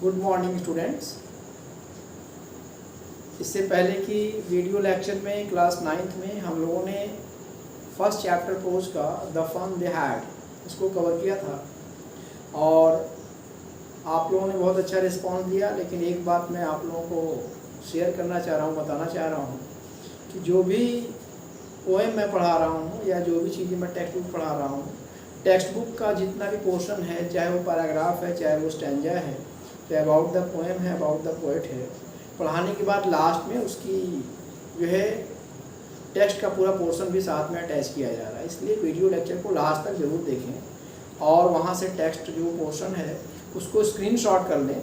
Good morning students. इससे पहले की वीडियो लेक्चर में क्लास 9th में हम लोगों ने फर्स्ट चैप्टर प्रोज का द फन दे हैड इसको कवर किया था और आप लोगों ने बहुत अच्छा रिस्पांस दिया। लेकिन एक बात मैं आप लोगों को शेयर करना चाह रहा हूँ, बताना चाह रहा हूँ कि जो भी पोएम मैं पढ़ा रहा हूँ या जो भी चीज़ें मैं टेक्स्ट बुक पढ़ा रहा हूँ, टेक्स्ट बुक का जितना भी पोर्शन है, चाहे वो पैराग्राफ है, चाहे वो स्टैंजा है, चाहे अबाउट द पोएम है, अबाउट द पोएट है, पढ़ाने के बाद लास्ट में उसकी जो है टेक्स्ट का पूरा पोर्शन भी साथ में अटैच किया जा रहा है। इसलिए वीडियो लेक्चर को लास्ट तक ज़रूर देखें और वहाँ से टेक्स्ट जो पोर्शन है उसको स्क्रीनशॉट कर लें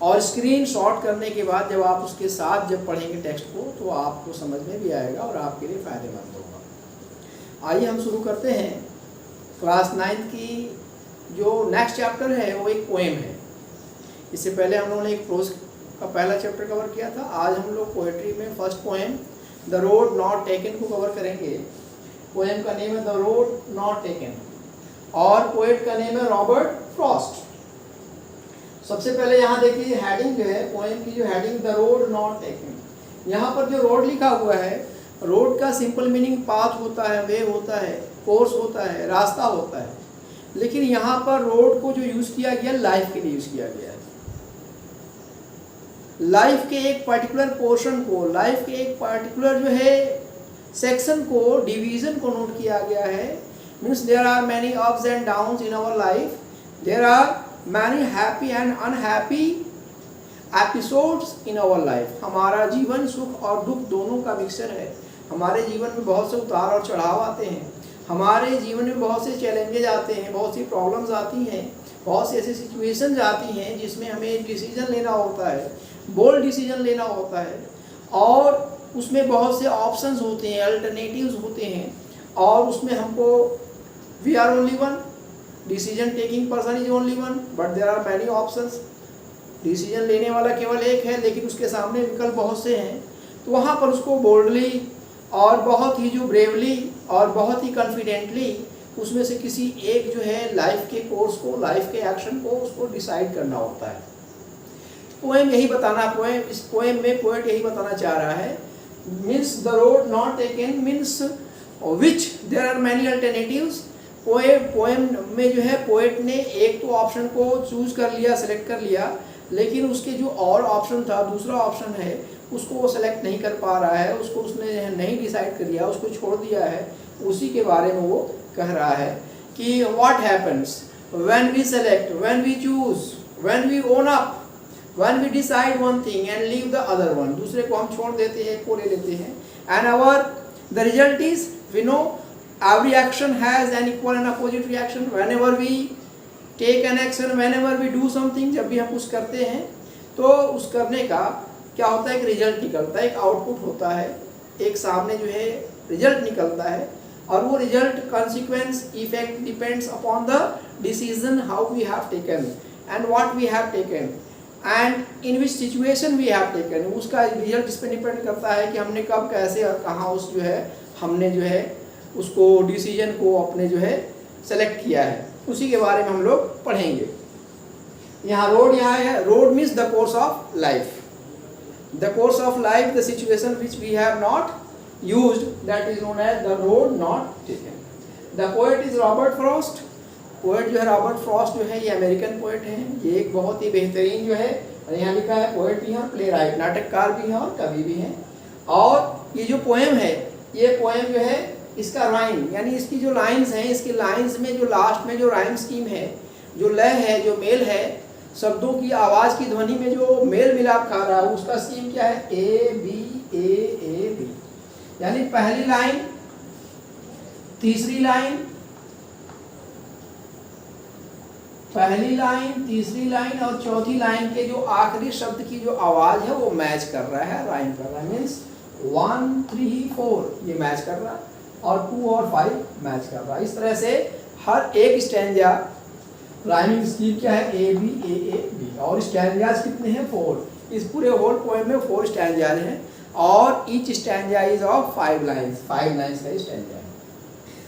और स्क्रीनशॉट करने के बाद जब आप उसके साथ जब पढ़ेंगे टेक्स्ट को तो आपको समझ में भी आएगा और आपके लिए फ़ायदेमंद होगा। आइए हम शुरू करते हैं। क्लास 9th की जो नेक्स्ट चैप्टर है वो एक पोएम है। इससे पहले हम लोगों ने एक प्रोज का पहला चैप्टर कवर किया था। आज हम लोग पोएट्री में first poem the road not taken को कवर करेंगे। पोएम का नेम है द रोड नॉट टेकन और पोएट का नेम है रॉबर्ट फ्रॉस्ट। सबसे पहले यहाँ देखिए हेडिंग जो है पोएम की, जो heading the road not taken. यहाँ पर जो रोड लिखा हुआ है, रोड का सिंपल मीनिंग पाथ होता है, वे होता है, कोर्स होता है, रास्ता होता है। लेकिन यहाँ पर रोड को जो यूज़ किया गया लाइफ के लिए यूज़ किया गया है। लाइफ के एक पर्टिकुलर पोर्शन को, लाइफ के एक पर्टिकुलर जो है सेक्शन को, डिवीजन को नोट किया गया है। Means there are many ups and downs in our life, there are many happy and unhappy episodes in our life. हमारा जीवन सुख और दुख दोनों का मिक्सचर है। हमारे जीवन में बहुत से उतार और चढ़ाव आते हैं, हमारे जीवन में बहुत से चैलेंजेस आते हैं, बहुत सी प्रॉब्लम्स आती हैं, बहुत सी ऐसी सिचुएशंस आती हैं जिसमें हमें डिसीजन लेना होता है, बोल्ड डिसीजन लेना होता है और उसमें बहुत से ऑप्शंस होते हैं, अल्टरनेटिव्स होते हैं और उसमें हमको we are only one, decision taking person is only one but there are many options. डिसीजन लेने वाला केवल एक है लेकिन उसके सामने विकल्प बहुत से हैं। तो वहाँ पर उसको बोल्डली और बहुत ही जो ब्रेवली और बहुत ही कॉन्फिडेंटली उसमें से किसी एक जो है लाइफ के कोर्स को, लाइफ के एक्शन को उसको डिसाइड करना होता है। पोएम यही बताना, इस पोएम में पोएट यही बताना चाह रहा है। Means the road not taken means which there are many alternatives. Poem में जो है पोएट ने एक तो ऑप्शन को चूज कर लिया, सेलेक्ट कर लिया, लेकिन उसके जो और ऑप्शन था, दूसरा ऑप्शन है, उसको वो सेलेक्ट नहीं कर पा रहा है, उसको उसने नहीं डिसाइड कर लिया, उसको छोड़ दिया है। उसी के बारे में वो कह रहा है कि what happens when we select, when we choose, when we own up, when we decide one thing and leave the other one. दूसरे को हम छोड़ देते हैं, को ले लेते हैं। And our the result is we know every action has an equal and opposite reaction. Whenever we take an action, whenever we do something, जब भी हम कुछ करते हैं तो उस करने का क्या होता है, एक रिजल्ट निकलता है, एक आउटपुट होता है, एक सामने जो है रिजल्ट निकलता है और वो result consequence effect depends upon the decision how we have taken and what we have taken and in which situation we have taken. उसका रिजल्ट इस पर डिपेंड करता है कि हमने कब, कैसे और कहाँ उस जो है हमने जो है उसको डिसीजन को अपने जो है सेलेक्ट किया है। उसी के बारे में हम लोग पढ़ेंगे। यहाँ रोड, यहाँ है road means the course of life, the course of life, the situation which we have not used, that is known as the road not taken. The poet is Robert Frost. Poet जो है Robert Frost जो है ये American poet हैं। ये एक बहुत ही बेहतरीन जो है, यहाँ लिखा है पोएट भी हैं, प्ले राइट, नाटककार भी हैं और कवि भी हैं। और ये जो पोएम है, ये पोएम जो है इसका राइम यानी इसकी जो लाइन्स हैं, इसकी लाइन्स में जो लास्ट में जो राइम स्कीम है, जो लय है, जो मेल है, शब्दों की आवाज़ की ध्वनि में जो मेल मिलाप खा रहा है उसका स्कीम क्या है, ए बी ए बी। यानी पहली लाइन, तीसरी लाइन, पहली लाइन, तीसरी लाइन और चौथी लाइन के जो आखिरी शब्द की जो आवाज़ है वो मैच कर रहा है, राइम कर रहा है। मीन्स 1 3 4 ये मैच कर रहा है और 2 और 5 मैच कर रहा है। इस तरह से हर एक स्टैंजा राइमिंग स्कीम क्या है, ए बी और स्टैंजाज कितने हैं, 4। इस पूरे होल पोएम में 4 स्टैंजाज हैं और each stanza is of 5 lines, 5 lines का स्टैंजा है।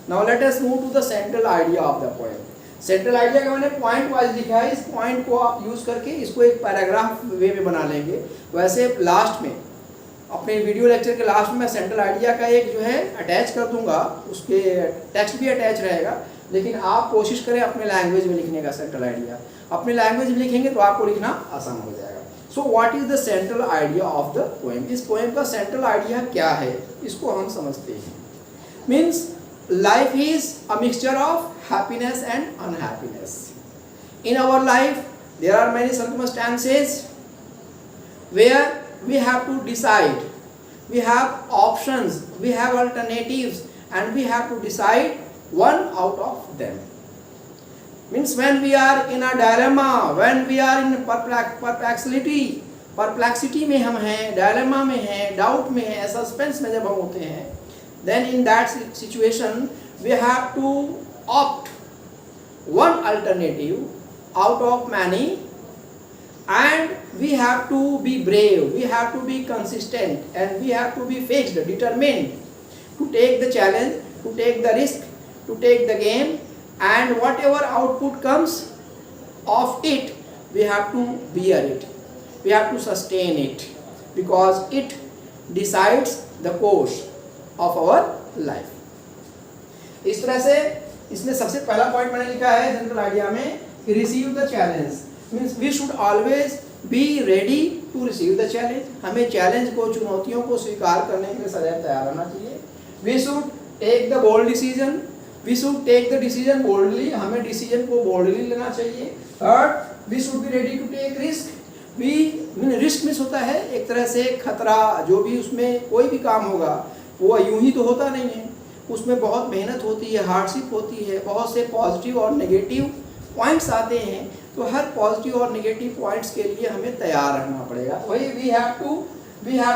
Now let us move to the central idea of the poem. Central idea का मैंने पॉइंट वाइज लिखा है, इस पॉइंट को आप यूज़ करके इसको एक पैराग्राफ वे में बना लेंगे। वैसे लास्ट में अपने वीडियो लेक्चर के लास्ट में मैं सेंट्रल आइडिया का एक जो है अटैच कर दूंगा, उसके टेक्स्ट भी अटैच रहेगा, लेकिन आप कोशिश करें अपने लैंग्वेज में लिखने का। सेंट्रल आइडिया अपने लैंग्वेज में लिखेंगे तो आपको लिखना आसान हो जाएगा। So what is the central idea of the poem? इस पोएम का सेंट्रल आइडिया क्या है, इसको हम समझते हैं। Means life is a mixture of happiness and unhappiness. In our life there are many circumstances where we have to decide, we have options, we have alternatives, and we have to decide one out of them. Means when we are in a dilemma, when we are in perplexity में हम हैं, dilemma में हैं, doubt में हैं, suspense में जब हम होते हैं, then in that situation we have to opt one alternative out of many, and we have to be brave, we have to be consistent, and we have to be fixed, determined to take the challenge, to take the risk, to take the game, and whatever output comes of it, we have to bear it, we have to sustain it, because it decides the course of our life. इस तरह से इसमें सबसे पहला point मैंने लिखा है central idea में कि receive the challenge. Means we should always be ready to receive the challenge. हमें चैलेंज को, चुनौतियों को स्वीकार करने के लिए सदैव तैयार रहना चाहिए। We should take the bold decision, we should take the decision boldly, हमें डिसीजन को बोल्डली लेना चाहिए। Third, we should be ready to take risk. Risk miss होता है एक तरह से खतरा, जो भी उसमें कोई भी काम होगा वो यूं ही तो होता नहीं है, उसमें बहुत मेहनत होती है, हार्डशिप होती है, बहुत से पॉजिटिव और नेगेटिव पॉइंट्स आते हैं। तो हर पॉजिटिव और नेगेटिव पॉइंट्स के लिए हमें तैयार रहना पड़ेगा। वही we have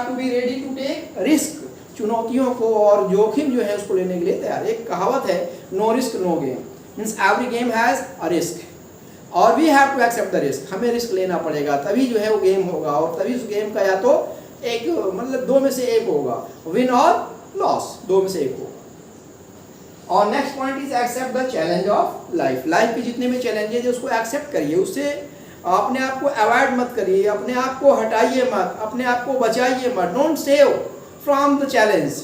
to be ready to take risk, चुनौतियों को और जोखिम जो है उसको लेने के लिए तैयार। एक कहावत है, no risk no game. Means every game has a risk, और we have to accept the risk. हमें रिस्क लेना पड़ेगा, तभी जो है वो गेम होगा, और तभी उस गेम का या तो एक मतलब दो में से एक होगा, विन और लॉस, दो में से एक होगा। और next point is accept the challenge of life. Life के जितने भी चैलेंजेस है उसको एक्सेप्ट करिए, उससे अपने आप को अवॉइड मत करिए, अपने आप को हटाइए मत, अपने आप को बचाइए मत। Don't save from the challenge,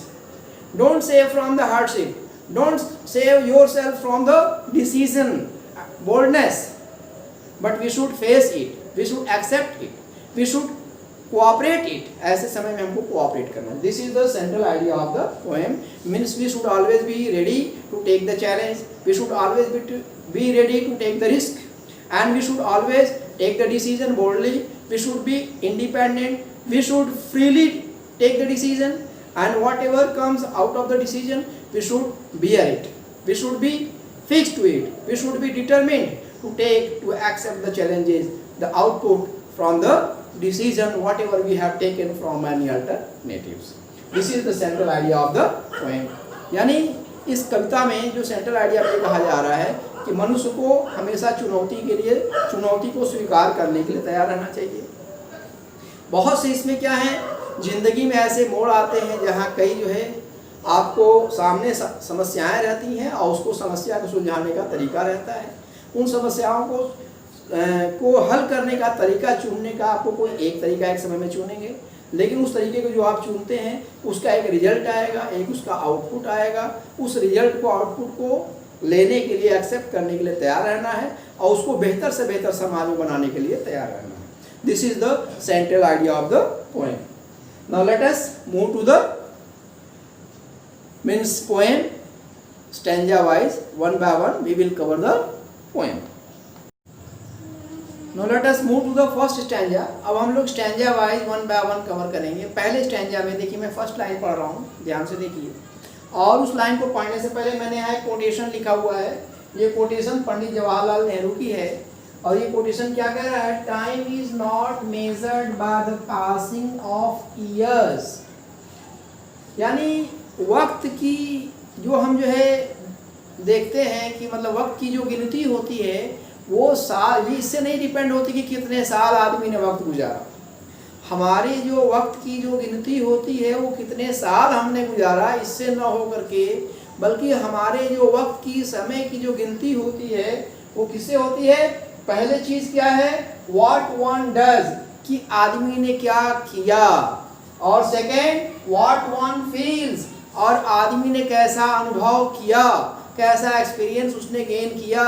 don't save from the hardship, don't save yourself from the decision boldness, but we should face it, we should accept it, we should cooperate it. ऐसे समय में हमको कोऑपरेट करना है। This is the central idea of the poem. Means we should always be ready to take the challenge, we should always be ready to take the risk, and we should always take the decision boldly, we should be independent, we should freely take the decision, and whatever comes out of the decision we should bear it, we should be fixed to it, we should be determined to accept the challenges, the output from the decision whatever we have taken from any alternatives. This is the central idea of the poem. यानी इस कविता में जो central idea पे कहा जा रहा है कि मनुष्य को हमेशा चुनौती को स्वीकार करने के लिए तैयार रहना चाहिए। बहुत से इसमें क्या है, जिंदगी में ऐसे मोड़ आते हैं जहाँ कई जो है आपको सामने समस्याएं रहती हैं और उसको समस्या को सुलझाने का तरीका रहता है। उन समस्याओं को हल करने का तरीका चुनने का आपको कोई एक तरीका एक समय में चुनेंगे, लेकिन उस तरीके को जो आप चुनते हैं उसका एक रिजल्ट आएगा, एक उसका आउटपुट आएगा। उस रिजल्ट को, आउटपुट को लेने के लिए, एक्सेप्ट करने के लिए तैयार रहना है और उसको बेहतर से बेहतर समाज में बनाने के लिए तैयार रहना है। This is the central idea of the poem. Now let us move to the poem stanza wise, one by one we will cover the poem. Now let us move to the first stanza. अब हम लोग stanza wise one by one cover करेंगे। पहले stanza में देखिए, मैं first line पढ़ रहा हूँ, ध्यान से देखिए। और उस लाइन को पढ़ने से पहले मैंने यहाँ एक कोटेशन लिखा हुआ है। ये कोटेशन पंडित जवाहरलाल नेहरू की है, और ये कोटेशन क्या कह रहा है, time is not measured by the passing of years. यानी वक्त की जो हम जो है देखते हैं कि मतलब वक्त की जो गिनती होती है वो साल, ये इससे नहीं डिपेंड होती कि कितने साल आदमी ने वक्त गुजारा। हमारी जो वक्त की जो गिनती होती है वो कितने साल हमने गुजारा, इससे न हो करके, बल्कि हमारे जो वक्त की, समय की जो गिनती होती है वो किससे होती है? पहले चीज क्या है? व्हाट वन डज, कि आदमी ने क्या किया, और सेकेंड व्हाट वन फील्स, और आदमी ने कैसा अनुभव किया, कैसा एक्सपीरियंस उसने गेन किया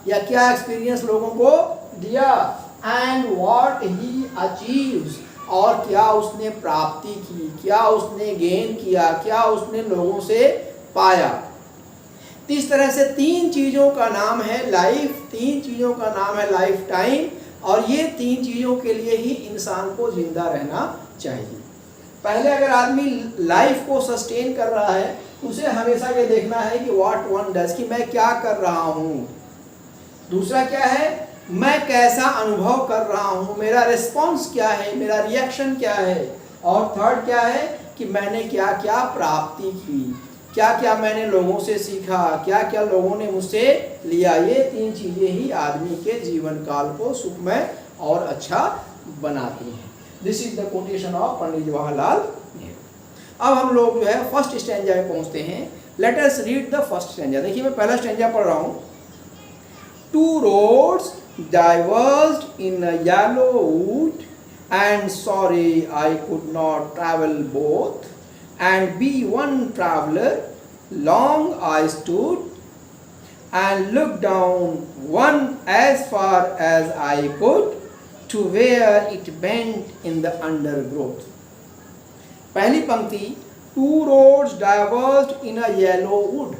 या क्या एक्सपीरियंस लोगों को दिया, एंड व्हाट ही अचीव्स, और क्या उसने प्राप्ति की, क्या उसने गेन किया, क्या उसने लोगों से पाया। तो इस तरह से तीन चीज़ों का नाम है लाइफ, तीन चीज़ों का नाम है लाइफ टाइम, और ये तीन चीज़ों के लिए ही इंसान को जिंदा रहना चाहिए। पहले अगर आदमी लाइफ को सस्टेन कर रहा है, उसे हमेशा ये देखना है कि व्हाट वन डज, कि मैं क्या कर रहा हूँ। दूसरा क्या है? मैं कैसा अनुभव कर रहा हूँ, मेरा रिस्पॉन्स क्या है, मेरा रिएक्शन क्या है। और थर्ड क्या है कि मैंने क्या क्या प्राप्ति की, क्या क्या मैंने लोगों से सीखा, क्या क्या लोगों ने मुझसे लिया। ये तीन चीज़ें ही आदमी के जीवन काल को सुखमय और अच्छा बनाती हैं। This is the quotation of Pandit Jawaharlal Nehru. अब हम लोग जो है फर्स्ट स्टैंजा में पहुंचते हैं। Let us read the first stanza. देखिए मैं पहला स्टैंजा पढ़ रहा हूँ। Two roads diverged in a yellow wood, and sorry I could not travel both, and be one traveler. Long I stood and looked down one as far as I could, to where it bent in the undergrowth. पहली पंक्ति, two roads diverged in a yellow wood।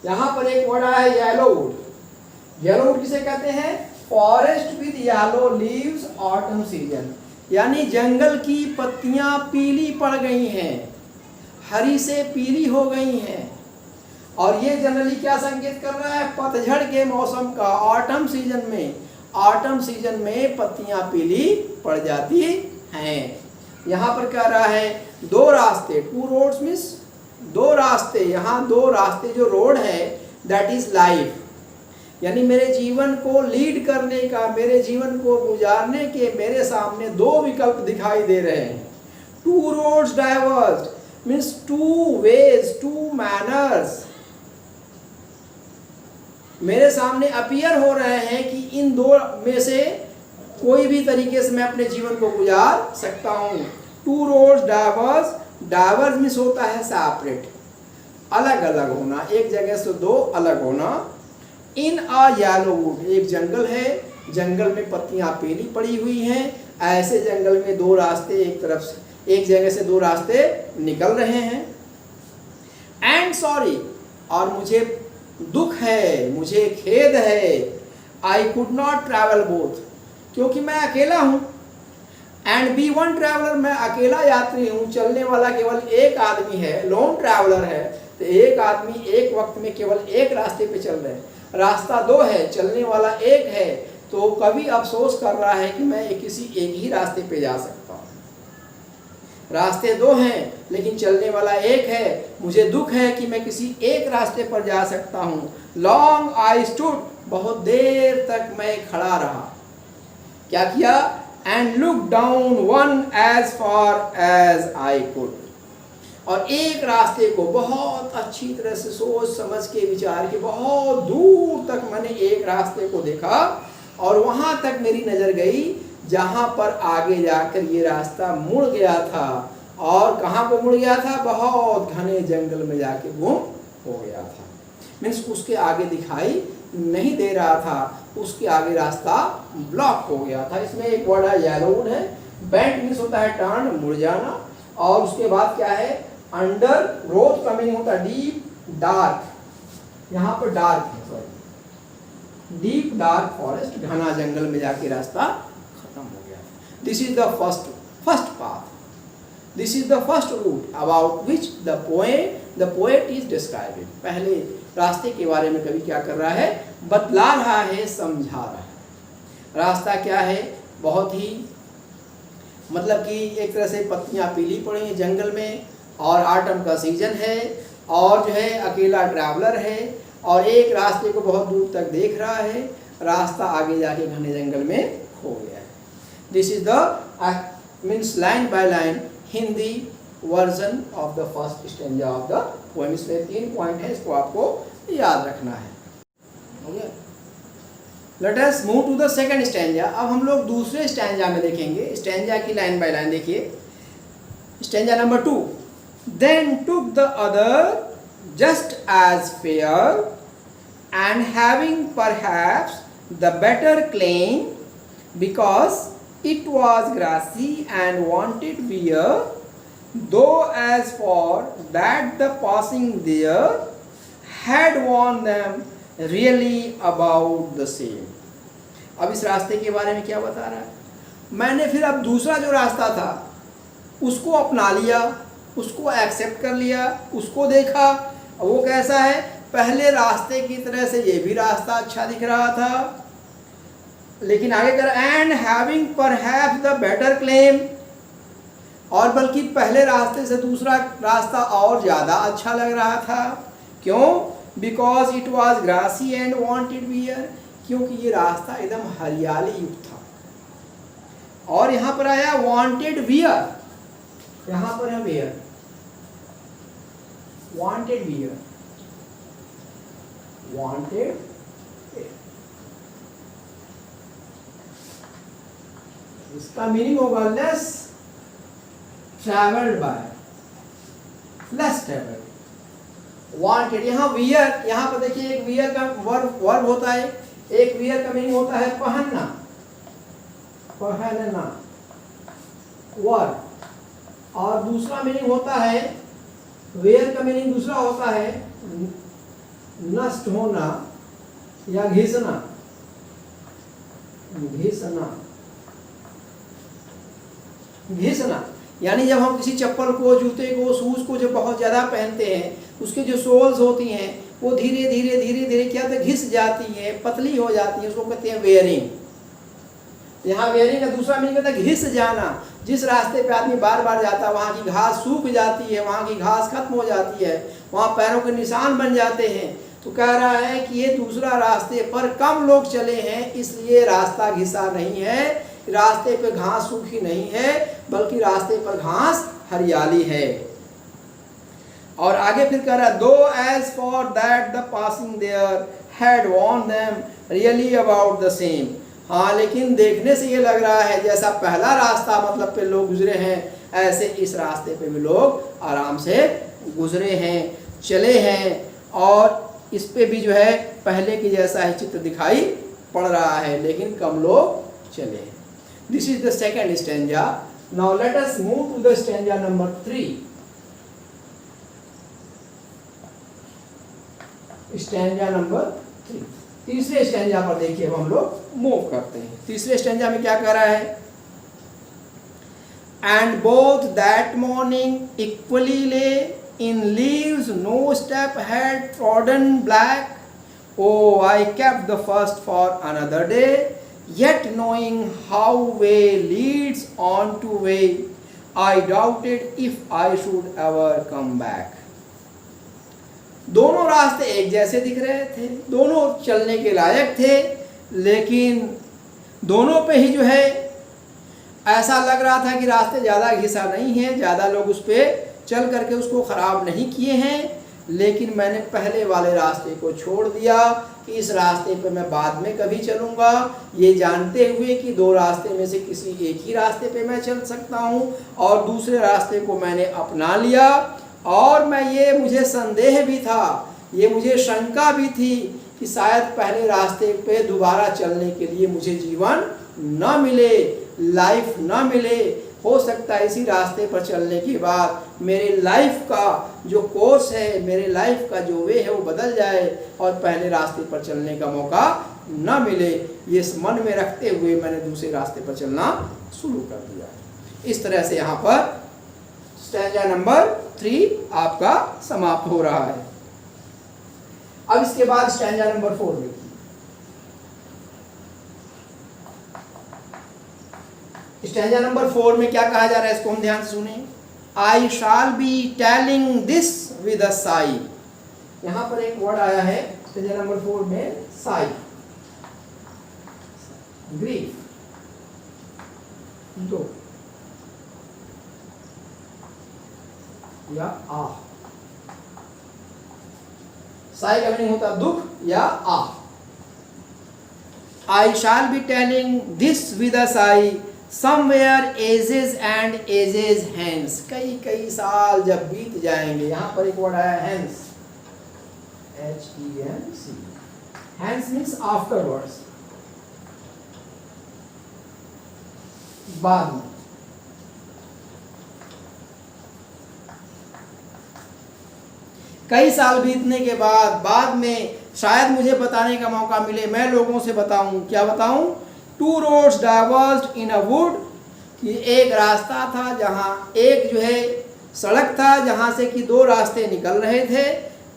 यहाँ पर एक word आया है yellow would. Yellow would किसे कहते हैं? Forest with yellow leaves autumn season, यानी जंगल की पत्तियां पीली पड़ गई हैं, हरी से पीली हो गई हैं। और ये जनरली क्या संकेत कर रहा है? पतझड़ के मौसम का, ऑटम सीजन में। ऑटम सीजन में पत्तियां पीली पड़ जाती हैं। यहाँ पर कह रहा है दो रास्ते, टू रोड्स मीन्स दो रास्ते। यहाँ दो रास्ते, जो रोड है दैट इज लाइफ, यानी मेरे जीवन को लीड करने का, मेरे जीवन को गुजारने के मेरे सामने दो विकल्प दिखाई दे रहे हैं। Two roads diverged means two ways, two manners मेरे सामने अपीयर हो रहे हैं कि इन दो में से कोई भी तरीके से मैं अपने जीवन को गुजार सकता हूँ। Two roads diverse, diverse means होता है सेपरेट, अलग अलग होना, एक जगह से दो अलग होना। इन अ येलो वुड, एक जंगल है, जंगल में पत्तियां पीली पड़ी हुई हैं। ऐसे जंगल में दो रास्ते, एक तरफ से, एक जगह से दो रास्ते निकल रहे हैं। एंड सॉरी, और मुझे दुख है, मुझे खेद है। I could not travel both, क्योंकि मैं अकेला हूँ। एंड बी वन ट्रैवलर, मैं अकेला यात्री हूँ, चलने वाला केवल एक आदमी है, लोन ट्रैवलर है। तो एक आदमी एक वक्त में केवल एक रास्ते पे चल रहे हैं, रास्ता दो है, चलने वाला एक है। तो कभी अफसोस कर रहा है कि मैं किसी एक ही रास्ते पे जा सकता हूँ। रास्ते दो हैं लेकिन चलने वाला एक है, मुझे दुख है कि मैं किसी एक रास्ते पर जा सकता हूँ। लॉन्ग आई स्टूड, बहुत देर तक मैं खड़ा रहा। क्या किया? And look down one as far as I could, और एक रास्ते को बहुत अच्छी तरह से सोच समझ के विचार के बहुत दूर तक मैंने एक रास्ते को देखा, और वहां तक मेरी नजर गई जहां पर आगे जाकर ये रास्ता मुड़ गया था। और कहां को मुड़ गया था? बहुत घने जंगल में जाके गुम हो गया था। मीन्स उसके आगे दिखाई नहीं दे रहा था, उसके आगे रास्ता ब्लॉक हो गया था। इसमें एक वर्ड है येलो वुड है। बेंट मीन्स होता है टर्न, मुड़ जाना। और उसके बाद क्या है? अंडर ग्रोथ का मीनिंग होता है डीप डार्क, यहाँ पर डार्क है, सॉरी, डीप डार्क फॉरेस्ट, घना जंगल में जाके रास्ता खत्म हो गया। This is the first path, this is the first route about which the poet is describing. पहले रास्ते के बारे में कवि क्या कर रहा है? बतला रहा है, समझा रहा है। रास्ता क्या है? बहुत ही मतलब कि एक तरह से पत्तियां पीली पड़ी हैं जंगल में, और ऑटम का सीजन है, और जो है अकेला ट्रैवलर है, और एक रास्ते को बहुत दूर तक देख रहा है। रास्ता आगे जाके घने जंगल में खो गया है। This is the means line by line Hindi version of the first stanza of the poem. इसमें 3 पॉइंट है, इसको आपको याद रखना है। हो गया? Let us move to the second stanza. अब हम लोग दूसरे स्टैंजा में देखेंगे। स्टैंजा की लाइन बाय लाइन देखिए। Stanza number 2, then took the other just as fair and having perhaps the better claim because it was grassy and wanted wear, though as for that the passing there had warned them really about the same। अब इस रास्ते के बारे में क्या बता रहा है? मैंने फिर अब दूसरा जो रास्ता था उसको अपना लिया, उसको एक्सेप्ट कर लिया, उसको देखा। वो कैसा है? पहले रास्ते की तरह से ये भी रास्ता अच्छा दिख रहा था, लेकिन आगे कर and having perhaps the better claim, और बल्कि पहले रास्ते से दूसरा रास्ता और ज़्यादा अच्छा लग रहा था। क्यों? Because it was grassy and wanted wear, क्योंकि ये रास्ता एकदम हरियाली युक्त था। और यहाँ पर आया वांटेड वियर, यहाँ पर है wear, wanted wear, wanted wear। इसका मीनिंग होगा less travelled bye, less travelled. Wanted, यहाँ वियर, यहाँ पर देखिए एक वियर का वर्ब होता है, एक वियर का मीनिंग होता है पहनना, पहनना वर्ब, और दूसरा मीनिंग होता है वेयर का मीनिंग दूसरा होता है नष्ट होना या घिसना, घिसना, घिसना। यानी जब हम किसी चप्पल को, जूते को, शूज को जब बहुत ज़्यादा पहनते हैं, उसके जो सोल्स होती हैं वो धीरे धीरे धीरे धीरे क्या होता है? घिस जाती है, पतली हो जाती है, उसको कहते हैं वेयरिंग। यहाँ वेयरिंग का दूसरा मीनिंग होता है घिस जाना। जिस रास्ते पे आदमी बार बार जाता है वहाँ की घास सूख जाती है, वहाँ की घास खत्म हो जाती है, वहाँ पैरों के निशान बन जाते हैं। तो कह रहा है कि ये दूसरा रास्ते पर कम लोग चले हैं, इसलिए रास्ता घिसा नहीं है, रास्ते पे घास सूखी नहीं है, बल्कि रास्ते पर घास हरियाली है। और आगे फिर कह रहा है though as for that the passing there had worn them really about the same. हाँ, लेकिन देखने से ये लग रहा है जैसा पहला रास्ता मतलब पे लोग गुजरे हैं, ऐसे इस रास्ते पे भी लोग आराम से गुजरे हैं, चले हैं, और इस पे भी जो है पहले की जैसा ही चित्र दिखाई पड़ रहा है, लेकिन कम लोग चले हैं। This is the second stanza. Now let us move to the stanza number 3। Stanza number 3, तीसरे स्टैंजा पर देखिए अब हम लोग मूव करते हैं। तीसरे स्टैंजा में क्या कह रहा है? And both that morning equally lay in leaves no step had trodden black oh I kept the first for another day yet knowing how way leads on to way I doubted if I should ever come back. दोनों रास्ते एक जैसे दिख रहे थे, दोनों चलने के लायक थे, लेकिन दोनों पे ही जो है ऐसा लग रहा था कि रास्ते ज़्यादा घिसा नहीं है, ज़्यादा लोग उस पर चल करके उसको ख़राब नहीं किए हैं। लेकिन मैंने पहले वाले रास्ते को छोड़ दिया कि इस रास्ते पे मैं बाद में कभी चलूँगा, ये जानते हुए कि दो रास्ते में से किसी एक ही रास्ते पे मैं चल सकता हूँ, और दूसरे रास्ते को मैंने अपना लिया। और मुझे संदेह भी था, ये मुझे शंका भी थी कि शायद पहले रास्ते पे दोबारा चलने के लिए मुझे जीवन न मिले, लाइफ न मिले। हो सकता है इसी रास्ते पर चलने के बाद मेरे लाइफ का जो कोर्स है, मेरे लाइफ का जो वे है वो बदल जाए और पहले रास्ते पर चलने का मौका न मिले। ये मन में रखते हुए मैंने दूसरे रास्ते पर चलना शुरू कर दिया। इस तरह से यहाँ पर स्टैंजा नंबर 3 आपका समाप्त हो रहा है। अब इसके बाद स्टैंजा नंबर 4 देखिए। स्टैंजा नंबर 4 में क्या कहा जा रहा है, इसको हम ध्यान से सुने। I shall be telling this with a sigh. यहां पर एक वर्ड आया है स्टैंजा नंबर 4 में, साई, ग्रीफ, दो या आह। साई का मीनिंग होता है दुख या आह। I shall be telling this with a sigh, somewhere ages and ages hence. कई कई साल जब बीत जाएंगे, यहाँ पर एक वर्ड आया hence, H-E-N-C. Hence means afterwards, बाद में. कई साल बीतने के बाद में शायद मुझे बताने का मौका मिले, मैं लोगों से बताऊं. क्या बताऊं? Two roads diverged in a wood, कि एक रास्ता था जहां, एक जो है सड़क था जहां से कि दो रास्ते निकल रहे थे.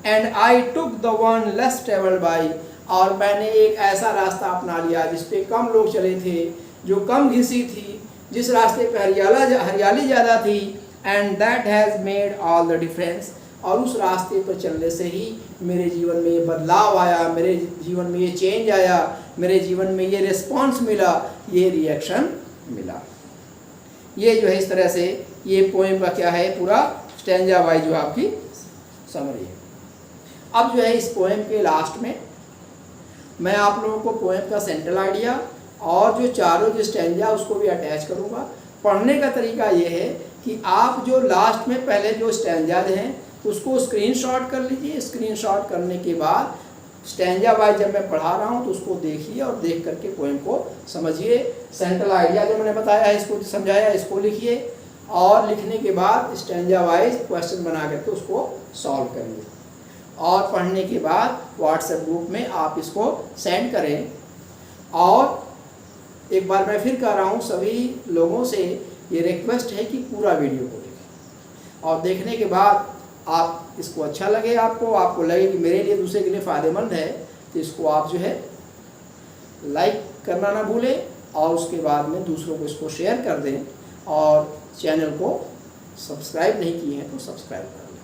And I took the one less travelled by, और मैंने एक ऐसा रास्ता अपना लिया जिस पे कम लोग चले थे, जो कम घिसी थी, जिस रास्ते पे हरियाली ज़्यादा थी. And that has made all the difference, और उस रास्ते पर चलने से ही मेरे जीवन में ये बदलाव आया, मेरे जीवन में ये चेंज आया, मेरे जीवन में ये रिस्पॉन्स मिला, ये रिएक्शन मिला. ये जो है इस तरह से ये पोएम का क्या है, पूरा स्टैंजा वाइज जो आपकी समरी है. अब जो है इस पोएम के लास्ट में मैं आप लोगों को पोएम का सेंट्रल आइडिया और जो चारों जो स्टैंजा उसको भी अटैच करूँगा. पढ़ने का तरीका ये है कि आप जो लास्ट में पहले जो स्टैंजाज हैं उसको स्क्रीनशॉट कर लीजिए. स्क्रीनशॉट करने के बाद स्टैंजा वाइज जब मैं पढ़ा रहा हूँ तो उसको देखिए और देख करके पोएम को समझिए. सेंट्रल आइडिया जो मैंने बताया है, इसको समझाया, इसको लिखिए, और लिखने के बाद स्टैंजा वाइज क्वेश्चन बना करके उसको सॉल्व करिए. और पढ़ने के बाद व्हाट्सएप ग्रुप में आप इसको सेंड करें. और एक बार मैं फिर कह रहा हूँ, सभी लोगों से ये रिक्वेस्ट है कि पूरा वीडियो को देखें, और देखने के बाद आप इसको अच्छा लगे, आपको लगे कि मेरे लिए दूसरे के लिए फ़ायदेमंद है, तो इसको आप जो है लाइक करना ना भूलें, और उसके बाद में दूसरों को इसको शेयर कर दें. और चैनल को सब्सक्राइब नहीं किए हैं तो सब्सक्राइब कर लें.